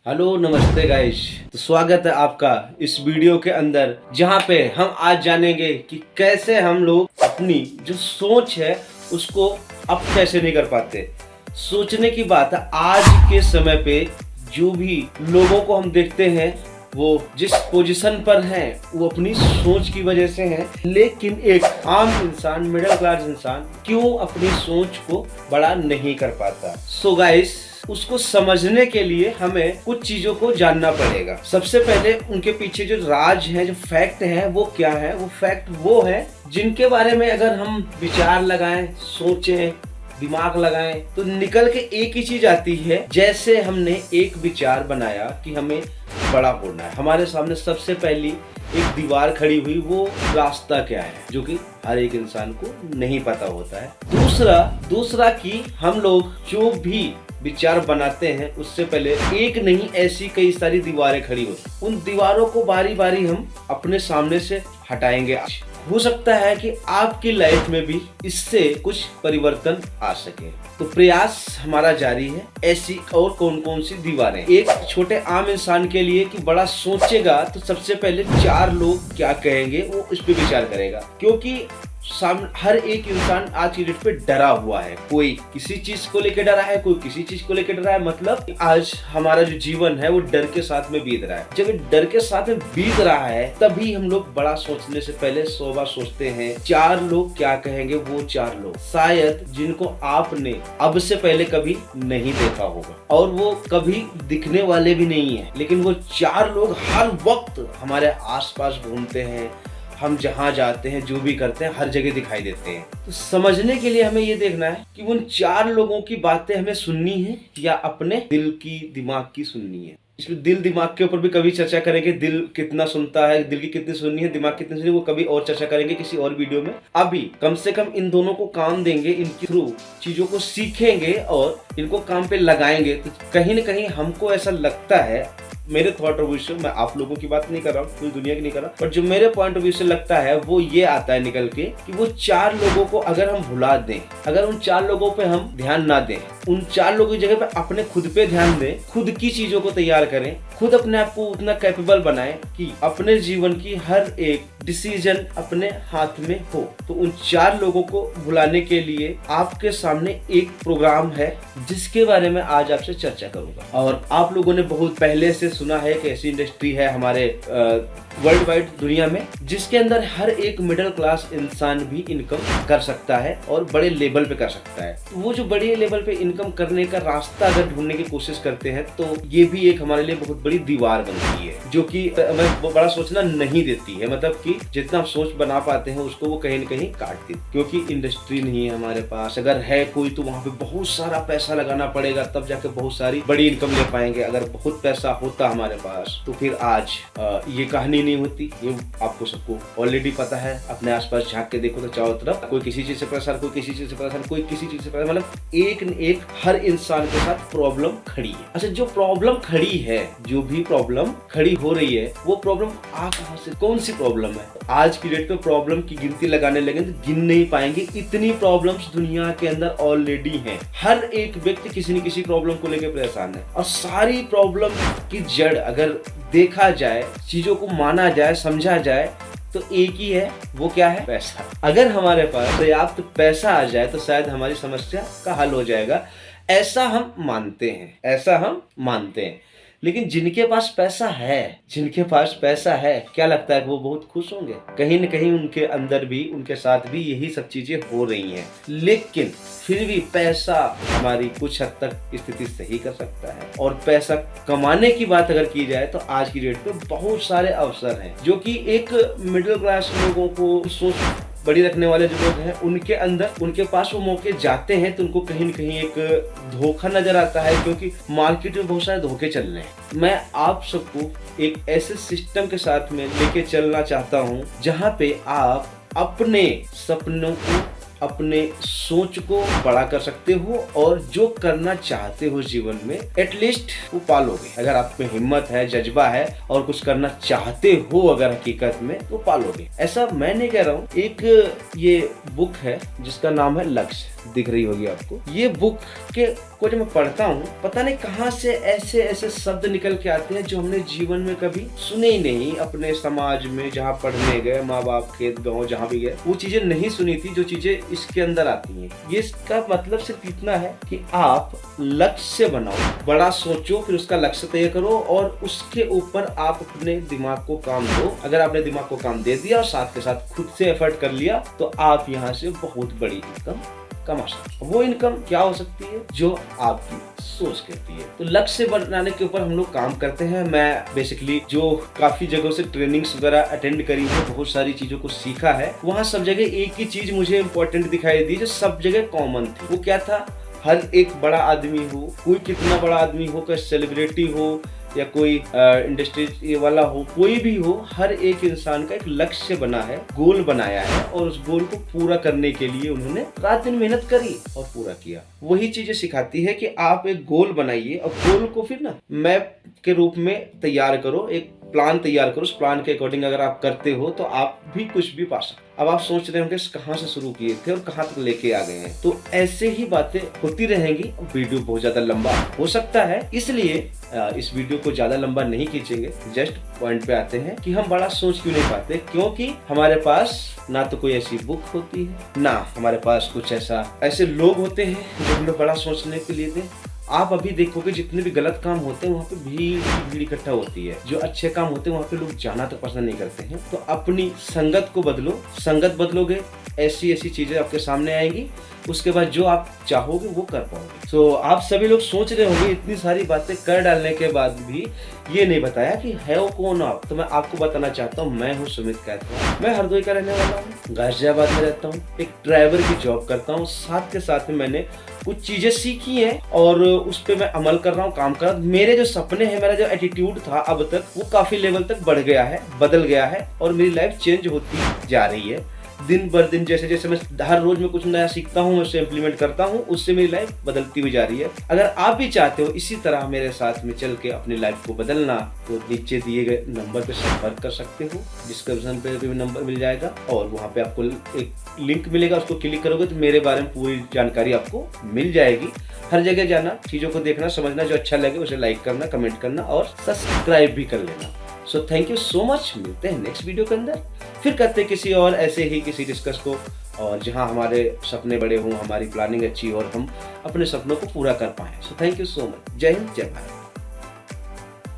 Hello नमस्ते guys. तो स्वागत है आपका इस वीडियो के अंदर, जहां पे हम आज जानेंगे कि कैसे हम लोग अपनी जो सोच है उसको अब कैसे नहीं कर पाते। सोचने की बात है, आज के समय पे जो भी लोगों को हम देखते हैं वो जिस पोजीशन पर हैं वो अपनी सोच की वजह से हैं, लेकिन एक आम इंसान, मिडिल क्लास इंसान क्यों अपनी सोच को बड़ा नहीं कर पाता। सो गाइस, उसको समझने के लिए हमें कुछ चीजों को जानना पड़ेगा। सबसे पहले उनके पीछे जो राज है, जो फैक्ट है, वो क्या है। वो फैक्ट वो है जिनके बारे में अगर हम विचार लगाएं, सोचें, दिमाग लगाएं तो निकल के एक ही चीज आती है। जैसे हमने एक विचार बनाया कि हमें बड़ा होना है, हमारे सामने सबसे पहली एक दीवार खड़ी हुई, वो रास्ता क्या है जो कि हर एक इंसान को नहीं पता होता है। दूसरा कि हम लोग जो भी विचार बनाते हैं उससे पहले एक नहीं ऐसी कई सारी दीवारें खड़ी होती, उन दीवारों को बारी बारी हम अपने सामने से हटाएंगे। हो सकता है कि आपकी लाइफ में भी इससे कुछ परिवर्तन आ सके। तो प्रयास हमारा जारी है। ऐसी और कौन कौन सी दीवारें, एक छोटे आम इंसान के लिए कि बड़ा सोचेगा तो सबसे पहले 4 लोग क्या कहेंगे वो इस पे विचार करेगा, क्योंकि हर एक इंसान आज की डेट पे डरा हुआ है। कोई किसी चीज को लेकर डरा है, कोई किसी चीज को लेकर डरा है। मतलब आज हमारा जो जीवन है वो डर के साथ में बीत रहा है। जब डर के साथ में बीत रहा है तभी हम लोग बड़ा सोचने से पहले 100 बार सोचते हैं। 4 लोग क्या कहेंगे, वो 4 लोग शायद जिनको आपने अब से पहले कभी नहीं देखा होगा और वो कभी दिखने वाले भी नहीं है, लेकिन वो 4 लोग हर वक्त हमारे आसपास घूमते हैं। हम जहाँ जाते हैं, जो भी करते हैं, हर जगह दिखाई देते हैं। तो समझने के लिए हमें ये देखना है कि उन 4 लोगों की बातें हमें सुननी है या अपने दिल की, दिमाग की सुननी है। इसमें दिल दिमाग के ऊपर भी कभी चर्चा करेंगे। दिल कितना सुनता है, दिल की कितनी सुननी है, दिमाग कितनी सुननी है, वो कभी और चर्चा करेंगे किसी और वीडियो में। अभी कम से कम इन दोनों को काम देंगे, इनके थ्रू चीजों को सीखेंगे और इनको काम पे लगाएंगे तो कहीं ना कहीं हमको ऐसा लगता है, मेरे थॉट ऑफ व्यू से, मैं आप लोगों की बात नहीं कर रहा हूँ, पूरी दुनिया की नहीं कर रहा, पर जो मेरे पॉइंट ऑफ व्यू से लगता है वो ये आता है निकल के कि वो 4 लोगों को अगर हम भुला दें, अगर उन 4 लोगों पे हम ध्यान ना दें, उन 4 लोगों की जगह पे अपने खुद पे ध्यान दें, खुद की चीजों को तैयार करें, खुद अपने आप को उतना कैपेबल बनाएं कि अपने जीवन की हर एक डिसीजन अपने हाथ में हो। तो उन 4 लोगों को भुलाने के लिए आपके सामने एक प्रोग्राम है जिसके बारे में आज आपसे चर्चा करूंगा। और आप लोगों ने बहुत पहले से सुना है कि ऐसी इंडस्ट्री है हमारे वर्ल्ड वाइड दुनिया में जिसके अंदर हर एक मिडिल क्लास इंसान भी इनकम कर सकता है और बड़े लेवल पे कर सकता है। तो वो जो बड़े लेवल पे इनकम करने का रास्ता अगर ढूंढने की कोशिश करते हैं तो ये भी एक हमारे लिए बहुत बड़ी दीवार बनती है जो कि हमें बड़ा सोचना नहीं देती है। मतलब कि जितना सोच बना पाते हैं उसको वो कहीं न कहीं काटती है, क्योंकि इंडस्ट्री नहीं है हमारे पास। अगर है कोई तो वहाँ पे बहुत सारा पैसा लगाना पड़ेगा, तब जाके बहुत सारी बड़ी इनकम ले पाएंगे। अगर बहुत पैसा होता हमारे पास तो फिर आज ये कहानी नहीं होती। ये आपको सबको ऑलरेडी पता है। अपने आसपास झांक के देखो तो चारों तरफ कोई किसी चीज से परेशान, कोई किसी चीज से परेशान, कोई किसी चीज से परेशान। मतलब एक न एक हर इंसान के साथ प्रॉब्लम खड़ी है। अच्छा, जो प्रॉब्लम खड़ी है, जो भी प्रॉब्लम खड़ी हो रही है, वो प्रॉब्लम आ कहां से, कौन सी प्रॉब्लम है? आज की डेट पे प्रॉब्लम की गिनती लगाने लगे तो गिन नहीं पाएंगे, इतनी प्रॉब्लम्स दुनिया के अंदर ऑलरेडी हैं। हर एक व्यक्ति किसी न किसी प्रॉब्लम को लेकर परेशान है और सारी प्रॉब्लम की जड़ अगर देखा जाए, चीजों को माना जाए, समझा जाए तो एक ही है। वो क्या है? पैसा। अगर हमारे पास पर्याप्त पैसा आ जाए तो शायद हमारी समस्या का हल हो जाएगा, ऐसा हम मानते हैं, ऐसा हम मानते हैं। लेकिन जिनके पास पैसा है, जिनके पास पैसा है, क्या लगता है कि वो बहुत खुश होंगे? कहीं न कहीं उनके अंदर भी, उनके साथ भी यही सब चीजें हो रही हैं। लेकिन फिर भी पैसा हमारी कुछ हद तक स्थिति सही कर सकता है। और पैसा कमाने की बात अगर की जाए तो आज की डेट पे बहुत सारे अवसर हैं जो कि एक मिडिल क्लास लोगों को, सोच बड़ी रखने वाले जो लोग हैं, उनके अंदर, उनके पास वो मौके जाते हैं तो उनको कहीं न कहीं एक धोखा नजर आता है, क्योंकि मार्केट में बहुत सारे धोखे चल रहे हैं। मैं आप सबको एक ऐसे सिस्टम के साथ में लेके चलना चाहता हूं जहां पे आप अपने सपनों को, अपने सोच को बड़ा कर सकते हो और जो करना चाहते हो जीवन में एटलीस्ट वो पालोगे। अगर आप में हिम्मत है, जज्बा है और कुछ करना चाहते हो अगर हकीकत में, तो पालोगे। ऐसा मैं नहीं कह रहा हूँ। एक ये बुक है जिसका नाम है लक्ष्य। दिख रही होगी आपको। ये बुक के को जब मैं पढ़ता हूँ, पता नहीं कहाँ से ऐसे ऐसे शब्द निकल के आते हैं जो हमने जीवन में कभी सुने ही नहीं। अपने समाज में जहाँ पढ़ने गए, माँ बाप, खेत, गाँव जहाँ भी गए, वो चीजें नहीं सुनी थी जो चीजें इसके अंदर आती हैं। ये इसका मतलब सिर्फ इतना है कि आप लक्ष्य बनाओ, बड़ा सोचो, फिर उसका लक्ष्य तय करो और उसके ऊपर आप अपने दिमाग को काम दो। अगर आपने दिमाग को काम दे दिया और साथ के साथ खुद से एफर्ट कर लिया तो आप यहाँ से बहुत बड़ी इनकम कमा सकते हो। वो इनकम क्या हो सकती है? जो आपकी सोच कहती है। तो लक्ष्य बनाने के ऊपर हम लोग काम करते हैं। मैं बेसिकली जो काफी जगहों से ट्रेनिंग्स वगैरह अटेंड करी है, बहुत सारी चीजों को सीखा है, वहाँ सब जगह एक ही चीज मुझे इम्पोर्टेंट दिखाई दी जो सब जगह कॉमन थी। वो क्या था? हर एक बड़ा आदमी हो, कोई कितना बड़ा आदमी हो, कोई सेलिब्रिटी हो या कोई इंडस्ट्री वाला हो, कोई भी हो, हर एक इंसान का एक लक्ष्य बना है, गोल बनाया है और उस गोल को पूरा करने के लिए उन्होंने रात दिन मेहनत करी और पूरा किया। वही चीजें सिखाती है कि आप एक गोल बनाइए और गोल को फिर ना मैप के रूप में तैयार करो, एक प्लान तैयार करो। उस प्लान के अकॉर्डिंग अगर आप करते हो तो आप भी कुछ भी पा सकते। अब आप सोच रहे होंगे कहाँ से शुरू किए थे और कहाँ तक लेके आ गए हैं। तो ऐसे ही बातें होती रहेंगी। वीडियो बहुत ज्यादा लंबा हो सकता है, इसलिए इस वीडियो को ज्यादा लंबा नहीं खींचेंगे। जस्ट पॉइंट पे आते हैं कि हम बड़ा सोच क्यों नहीं पाते, क्योंकि हमारे पास ना तो कोई ऐसी बुक होती है, ना हमारे पास कुछ ऐसे लोग होते हैं जो हमें बड़ा सोचने के लिए दें। आप अभी देखोगे जितने भी गलत काम होते हैं वहाँ पे भीड़ इकट्ठा होती है। जो अच्छे काम होते हैं वहाँ पे लोग जाना तो पसंद नहीं करते हैं। तो अपनी संगत को बदलो, संगत बदलोगे ऐसी ऐसी चीजें आपके सामने आएंगी, उसके बाद जो आप चाहोगे वो कर पाओगे। तो आप सभी लोग सोच रहे होंगे इतनी सारी बातें कर डालने के बाद भी ये नहीं बताया कि है वो कौन आप। तो मैं आपको बताना चाहता हूँ, मैं हूँ सुमित कैथवा। मैं हरदोई का रहने वाला हूँ, गाजियाबाद में रहता हूँ, एक ड्राइवर की जॉब करता हूँ। साथ के साथ में मैंने कुछ चीजें सीखी हैं और उस पर मैं अमल कर रहा हूँ, काम कर रहा हूँ। मेरे जो सपने हैं, मेरा जो एटीट्यूड था अब तक, वो काफी लेवल तक बढ़ गया है, बदल गया है और मेरी लाइफ चेंज होती जा रही है दिन बर दिन। जैसे जैसे मैं हर रोज में कुछ नया सीखता हूँ, उससे इम्प्लीमेंट करता हूँ, उससे मेरी लाइफ बदलती हुई जा रही है। अगर आप भी चाहते हो इसी तरह मेरे साथ में चल के अपनी लाइफ को बदलना, तो नीचे दिए गए नंबर पे संपर्क कर सकते हो। डिस्क्रिप्शन पे भी नंबर मिल जाएगा और वहाँ पे आपको एक लिंक मिलेगा, उसको क्लिक करोगे तो मेरे बारे में पूरी जानकारी आपको मिल जाएगी। हर जगह जाना, चीज़ों को देखना, समझना, जो अच्छा लगे उसे लाइक करना, कमेंट करना और सब्सक्राइब भी कर लेना। So thank you so much. मिलते हैं नेक्स्ट वीडियो के अंदर, फिर करते हैं किसी और ऐसे ही किसी डिस्कस को, और जहां हमारे सपने बड़े हों, हमारी प्लानिंग अच्छी हो और हम अपने सपनों को पूरा कर पाएं। So thank you so much. जय हिंद, जय भारत।